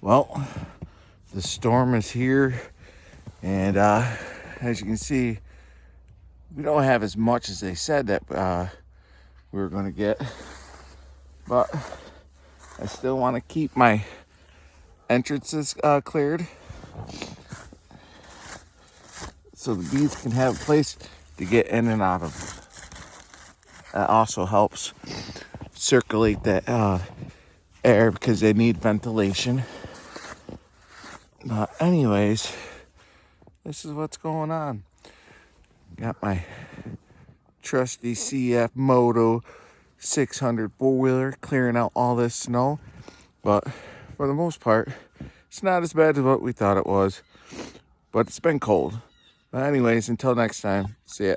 Well, the storm is here, and as you can see, we don't have as much as they said that we were going to get, but I still want to keep my entrances cleared so the bees can have a place to get in and out of. That also helps circulate the air because they need ventilation. But anyways, this is what's going on. Got my trusty CF Moto 600 four-wheeler clearing out all this snow. But for the most part, it's not as bad as what we thought it was. But it's been cold. But anyways, until next time, see ya.